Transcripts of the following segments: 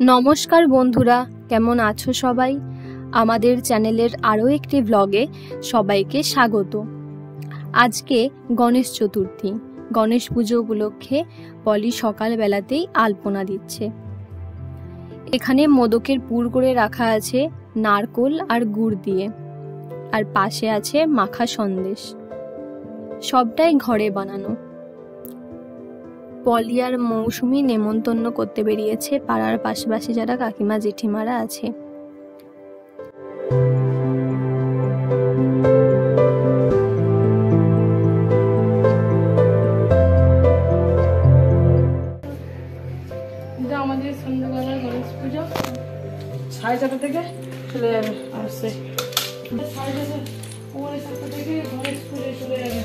নমস্কার বন্ধুরা, কেমন আছো সবাই? আমাদের চ্যানেলের আরও একটি ব্লগে সবাইকে স্বাগত। আজকে গণেশ চতুর্থী। গণেশ পুজো উপলক্ষে পলি সকালবেলাতেই আলপনা দিচ্ছে। এখানে মোদকের পুর করে রাখা আছে নারকোল আর গুড় দিয়ে, আর পাশে আছে মাখা সন্দেশ। সবটাই ঘরে বানানো। পলি আর মৌসুমি নেমন্তন্ন করতে বেরিয়েছে পাড়ার পাশাপাশি যারা কাকিমা জেঠিমারা আছে। আমাদের সন্ধ্যাবেলা গণেশ পুজো 4:30 থেকে চলে যাবে। আর 4:30 থেকে গণেশ পুজো চলে যাবে।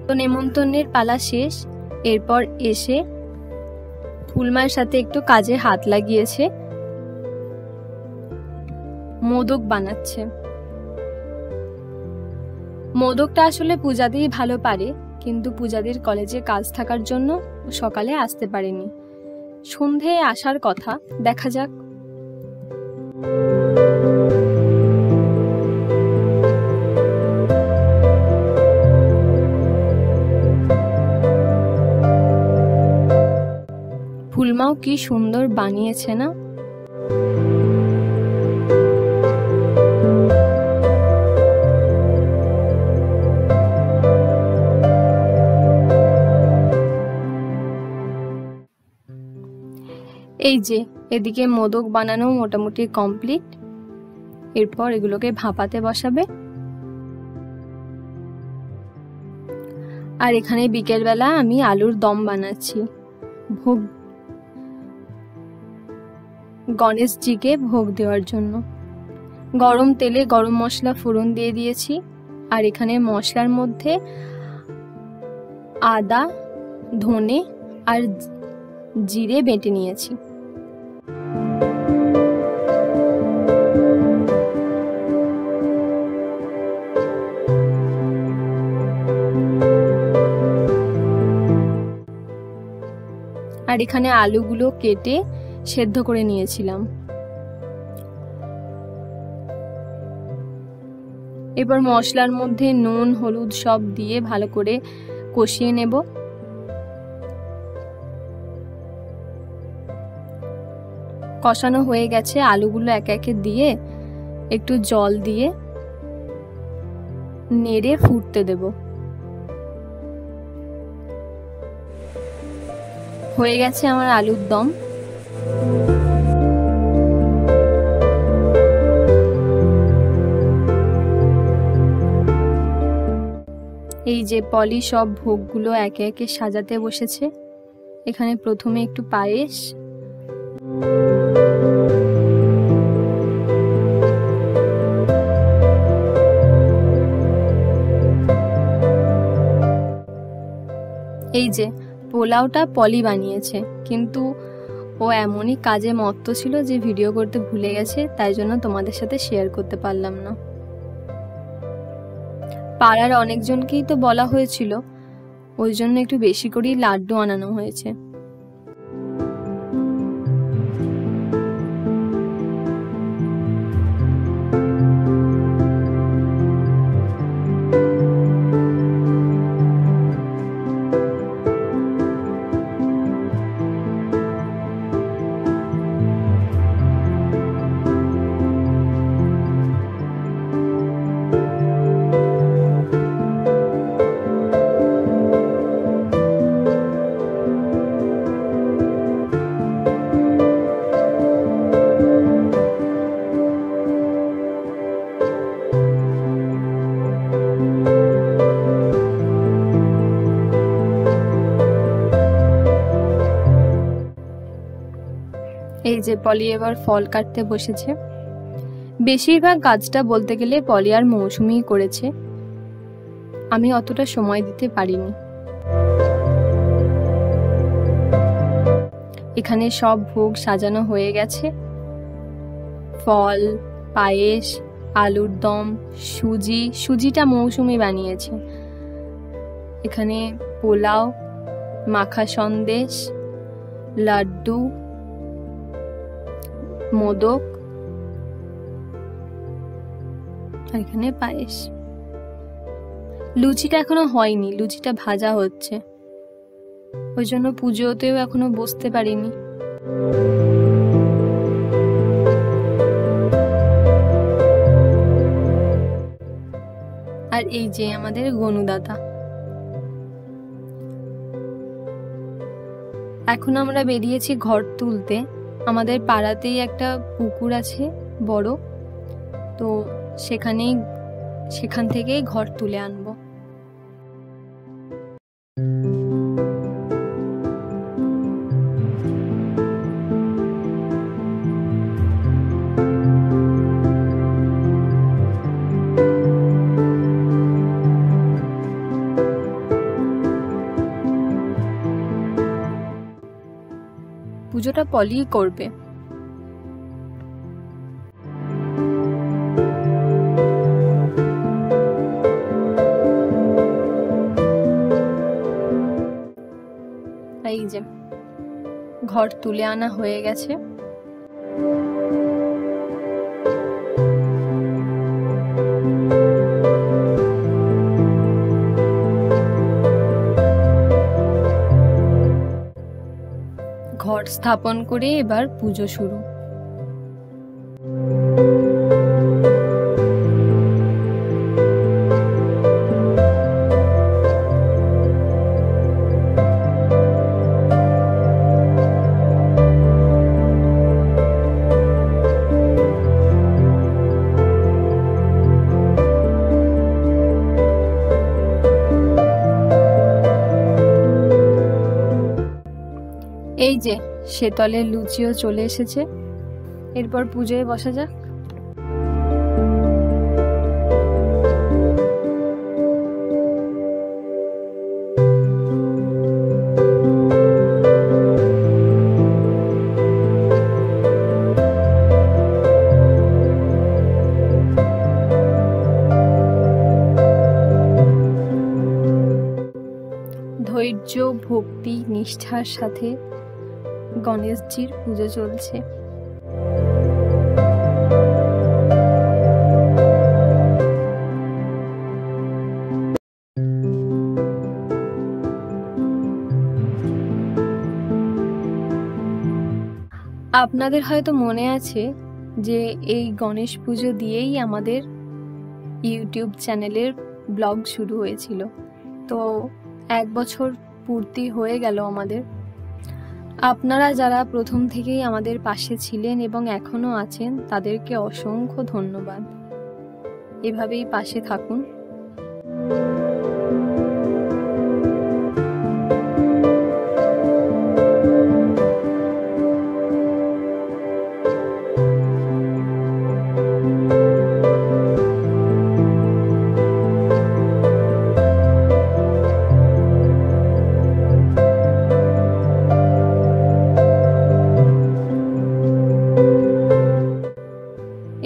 তো নেমন্তন্নের পালা শেষ। এরপর এসে ফুলমার সাথে একটু কাজে হাত লাগিয়েছে, মোদক বানাচ্ছে। মোদকটা আসলে পূজাদিই ভালো পারে, কিন্তু পূজাদির কলেজে কাজ থাকার জন্য সকালে আসতে পারেনি। সন্ধে আসার কথা, দেখা যাক। ফুলমাও কি সুন্দর বানিয়েছে না? এই যে এদিকে মোদক বানানো মোটামুটি কমপ্লিট। এরপর এগুলোকে ভাপাতে বসাবে। আর এখানে বিকেলবেলা আমি আলুর দম বানাচ্ছি ভোগ, গণেশজিকে ভোগ দেওয়ার জন্য। গরম তেলে গরম মশলা ফোড়ন দিয়ে দিয়েছি। আর এখানে মশলার মধ্যে আদা, ধনে আর জিরে বেটে নিয়েছি। আর এখানে আলুগুলো কেটে সেদ্ধ করে নিয়েছিলাম। এবার মশলার মধ্যে নুন হলুদ সব দিয়ে ভালো করে কষিয়ে নেব। কষানো হয়ে গেছে। আলুগুলো একে একে দিয়ে একটু জল দিয়ে নেড়ে ফুটতে দেব। হয়ে গেছে আমার আলুর দম। এই যে পলি সব ভোগগুলো একে একে সাজাতে বসেছে। এখানে প্রথমে একটু পায়েস, এই যে পোলাওটা পলি বানিয়েছে, কিন্তু ও এমনই কাজে মত্ত ছিল যে ভিডিও করতে ভুলে গেছে, তাই জন্য তোমাদের সাথে শেয়ার করতে পারলাম না। পাড়ার অনেকজনকেই তো বলা হয়েছিল, ওই জন্য একটু বেশি করেই লাড্ডু আনানো হয়েছে। এই যে পলি এবার ফল কাটতে বসেছে। বেশিরভাগ কাজটা বলতে গেলে পলি আর মৌসুমি করেছে, আমি অতটা সময় দিতে পারিনি। এখানে সব ভোগ সাজানো হয়ে গেছে। ফল, পায়েস, আলুর দম, সুজিটা মৌসুমি বানিয়েছে। এখানে পোলাও, মাখা সন্দেশ, লাড্ডু, মোদক, আর এখানে পায়েস। লুচিটা এখনো হয়নি, লুচিটা ভাজা হচ্ছে, ওই জন্য পুজোতেও এখনো বসতে পারিনি। আর এই যে আমাদের গনু দাদা। এখন আমরা বেরিয়েছি ঘর তুলতে। আমাদের পাড়াতেই একটা পুকুর আছে বড়, তো সেখান থেকেই ঘর তুলে আনবো। পুজোটা পলি করবে। এই যে ঘর তুলে আনা হয়ে গেছে। ঘর স্থাপন করে এবার পুজো শুরু। এই যে শেতলের লুচিও চলে এসেছে। এরপর পুজোয় বসা যাক। ধৈর্য, ভক্তি, নিষ্ঠার সাথে গণেশজির পুজো চলছে। আপনাদের হয়তো মনে আছে যে এই গণেশ পুজো দিয়েই আমাদের ইউটিউব চ্যানেলের ব্লগ শুরু হয়েছিল। তো 1 বছর পূর্তি হয়ে গেল আমাদের। আপনারা যারা প্রথম থেকেই আমাদের পাশে ছিলেন এবং এখনো আছেন, তাদেরকে অসংখ্য ধন্যবাদ। এভাবেই পাশে থাকুন।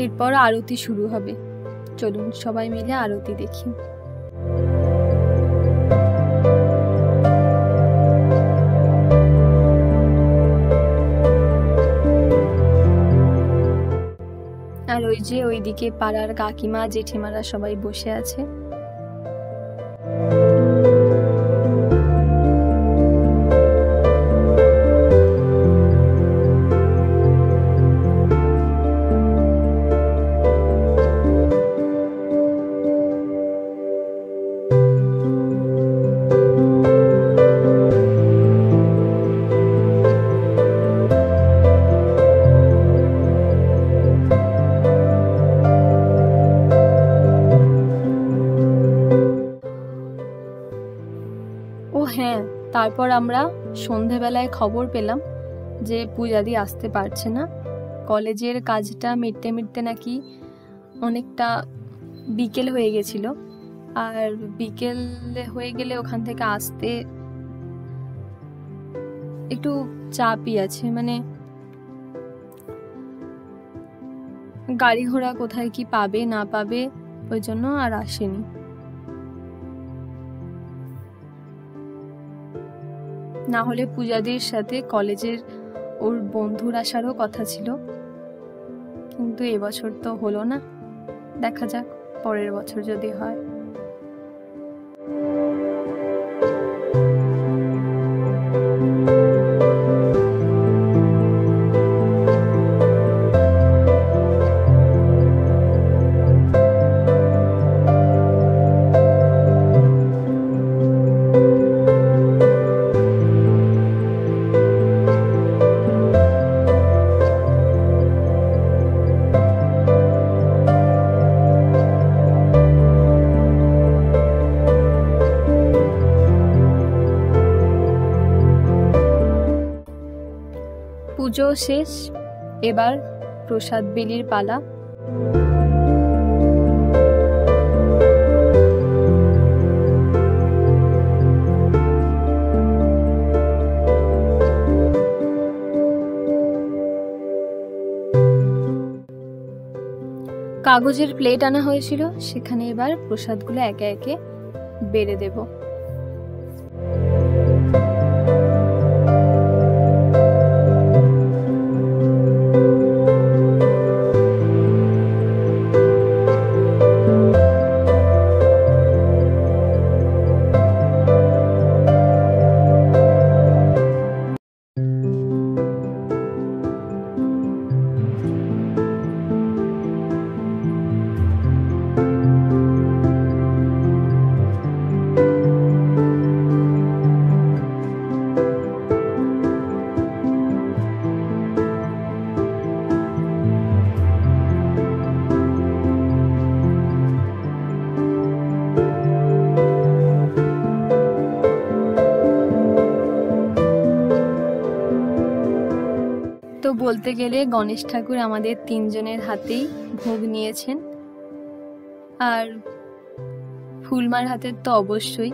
এরপর আরতি শুরু হবে। চলুন সবাই মিলে আরতি দেখি। আর ওই যে ওইদিকে পাড়ার কাকিমা জেঠিমারা সবাই বসে আছে। হ্যাঁ, তারপর আমরা সন্ধেবেলায় খবর পেলাম যে পূজাদি আসতে পারছে না। কলেজের কাজটা মিটতে মিটতে নাকি অনেকটা বিকেল হয়ে গেছিল, আর বিকেল হয়ে গেলে ওখান থেকে আসতে একটু চাপই আছে, মানে গাড়ি ঘোড়া কোথায় কি পাবে না পাবে ওই জন্য আর আসেনি। না হলে পূজাদির সাথে কলেজের ওর বন্ধুর আসারও কথা ছিল, কিন্তু এবছর তো হলো না। দেখা যাক পরের বছর যদি হয়। পুজো শেষ, এবার প্রসাদ বেলির পালা। কাগজের প্লেট আনা হয়েছিল, সেখানে এবার প্রসাদগুলো একে একে বেড়ে দেব। তো বলতে গেলে গণেশ ঠাকুর আমাদের তিনজনের হাতেই ভোগ নিয়েছেন, আর ফুলমার হাতের তো অবশ্যই।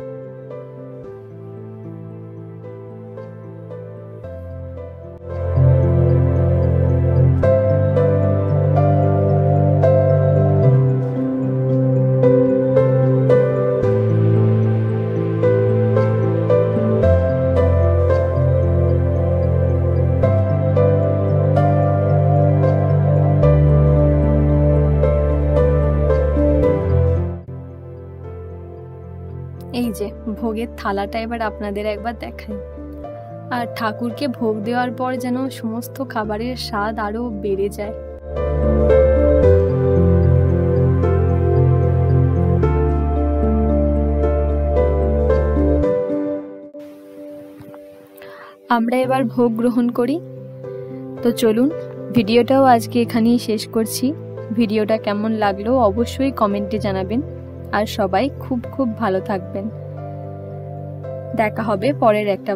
এই যে ভোগের থালাটা এবার আপনাদের একবার দেখাই। আর ঠাকুরকে ভোগ দেওয়ার পর যেন সমস্ত খাবারের স্বাদ আরো বেড়ে যায়। আমরা এবার ভোগ গ্রহণ করি। তো চলুন, ভিডিওটাও আজকে এখানেই শেষ করছি। ভিডিওটা কেমন লাগলো অবশ্যই কমেন্টে জানাবেন, আর সবাই খুব খুব ভালো থাকবেন। দেখা হবে পরের একটা